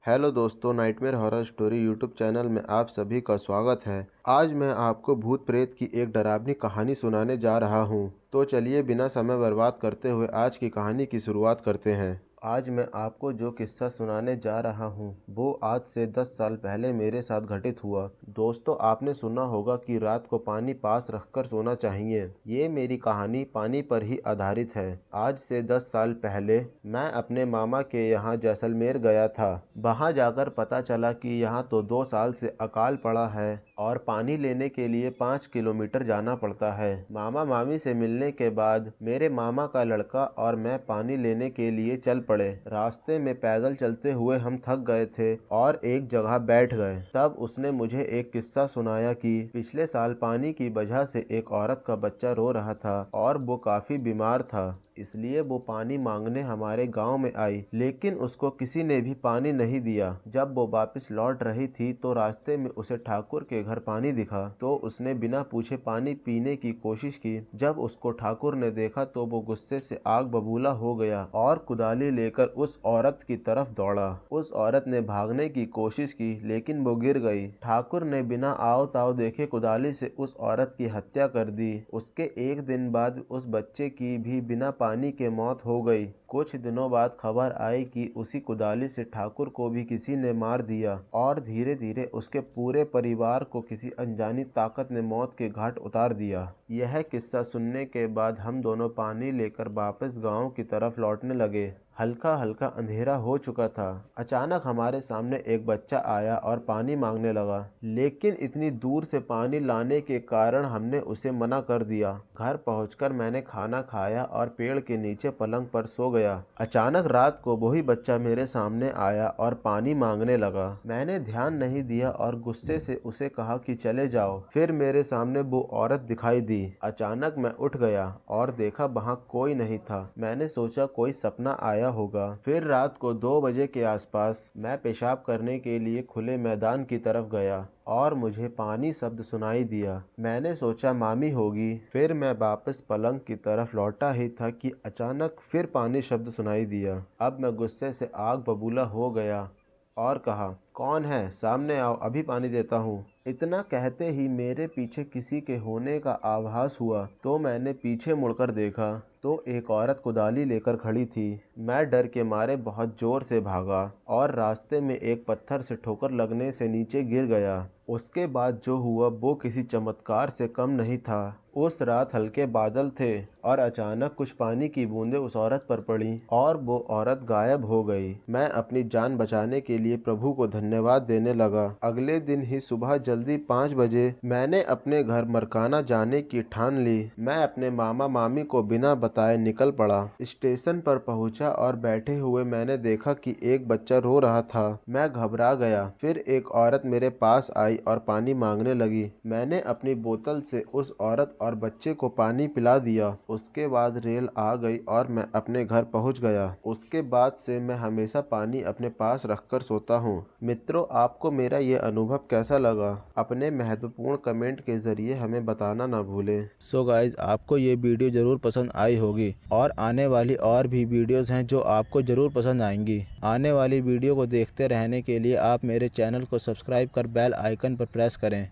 Hello दोस्तों, nightmare horror story YouTube channel में आप सभी का स्वागत है। आज मैं आपको भूत प्रेत की एक डरावनी कहानी सुनाने जा रहा हूँ। तो चलिए बिना समय बर्बाद करते हुए आज की कहानी की शुरुआत करते हैं। आज मैं आपको जो किस्सा सुनाने जा रहा हूँ वो आज से 10 साल पहले मेरे साथ घटित हुआ। दोस्तों, आपने सुना होगा कि रात को पानी पास रखकर सोना चाहिए। ये मेरी कहानी पानी पर ही आधारित है। आज से 10 साल पहले मैं अपने मामा के यहाँ जैसलमेर गया था। वहाँ जाकर पता चला कि यहाँ तो 2 साल से अकाल पड़ा है और पानी लेने के लिए 5 किलोमीटर जाना पड़ता है। मामा मामी से मिलने के बाद मेरे मामा का लड़का और मैं पानी लेने के लिए चल पड़े। रास्ते में पैदल चलते हुए हम थक गए थे और एक जगह बैठ गए। तब उसने मुझे एक किस्सा सुनाया कि पिछले साल पानी की वजह से एक औरत का बच्चा रो रहा था और वो काफी बीमार था, इसलिए वो पानी मांगने हमारे गांव में आई, लेकिन उसको किसी ने भी पानी नहीं दिया। जब वो वापस लौट रही थी तो रास्ते में उसे ठाकुर के घर पानी दिखा, तो उसने बिना पूछे पानी पीने की कोशिश की। जब उसको ठाकुर ने देखा तो वो गुस्से से आग बबूला हो गया और कुदाली लेकर उस औरत की तरफ दौड़ा। उस औरत ने भागने की कोशिश की लेकिन वो गिर गई। ठाकुर ने बिना आओ ताओ देखे कुदाली से उस औरत की हत्या कर दी। उसके एक दिन बाद उस बच्चे की भी बिना पानी के मौत हो गई। कुछ दिनों बाद खबर आई कि उसी कुदाली से ठाकुर को भी किसी ने मार दिया और धीरे धीरे उसके पूरे परिवार को किसी अनजानी ताकत ने मौत के घाट उतार दिया। यह किस्सा सुनने के बाद हम दोनों पानी लेकर वापस गांव की तरफ लौटने लगे। हल्का हल्का अंधेरा हो चुका था। अचानक हमारे सामने एक बच्चा आया और पानी मांगने लगा, लेकिन इतनी दूर से पानी लाने के कारण हमने उसे मना कर दिया। घर पहुंचकर मैंने खाना खाया और पेड़ के नीचे पलंग पर सो गया। अचानक रात को वही बच्चा मेरे सामने आया और पानी मांगने लगा। मैंने ध्यान नहीं दिया और गुस्से से उसे कहा कि चले जाओ। फिर मेरे सामने वो औरत दिखाई दी। अचानक मैं उठ गया और देखा वहाँ कोई नहीं था। मैंने सोचा कोई सपना आया होगा। फिर रात को 2 बजे के आसपास मैं पेशाब करने के लिए खुले मैदान की तरफ गया और मुझे पानी शब्द सुनाई दिया। मैंने सोचा मामी होगी। फिर मैं वापस पलंग की तरफ लौटा ही था कि अचानक फिर पानी शब्द सुनाई दिया। अब मैं गुस्से से आग बबूला हो गया और कहा, कौन है? सामने आओ, अभी पानी देता हूँ। इतना कहते ही मेरे पीछे किसी के होने का आभास हुआ, तो मैंने पीछे मुड़कर देखा तो एक औरत कुदाली लेकर खड़ी थी। मैं डर के मारे बहुत जोर से भागा और रास्ते में एक पत्थर से ठोकर लगने से नीचे गिर गया। उसके बाद जो हुआ वो किसी चमत्कार से कम नहीं था। उस रात हल्के बादल थे और अचानक कुछ पानी की बूंदें उस औरत पर पड़ी और वो औरत गायब हो गई। मैं अपनी जान बचाने के लिए प्रभु को धन्यवाद देने लगा। अगले दिन ही सुबह जल्दी 5 बजे मैंने अपने घर मरकाना जाने की ठान ली। मैं अपने मामा मामी को बिना बताए निकल पड़ा। स्टेशन पर पहुंचा और बैठे हुए मैंने देखा कि एक बच्चा रो रहा था। मैं घबरा गया। फिर एक औरत मेरे पास आई और पानी मांगने लगी। मैंने अपनी बोतल से उस औरत और बच्चे को पानी पिला दिया। उसके बाद रेल आ गई और मैं अपने घर पहुंच गया। उसके बाद से मैं हमेशा पानी अपने पास रखकर सोता हूं। मित्रों, आपको मेरा ये अनुभव कैसा लगा? अपने महत्वपूर्ण कमेंट के जरिए हमें बताना ना भूलें। सो गाइज, आपको ये वीडियो ज़रूर पसंद आई होगी और आने वाली और भी वीडियोस हैं जो आपको ज़रूर पसंद आएंगी। आने वाली वीडियो को देखते रहने के लिए आप मेरे चैनल को सब्सक्राइब कर बेल आइकन पर प्रेस करें।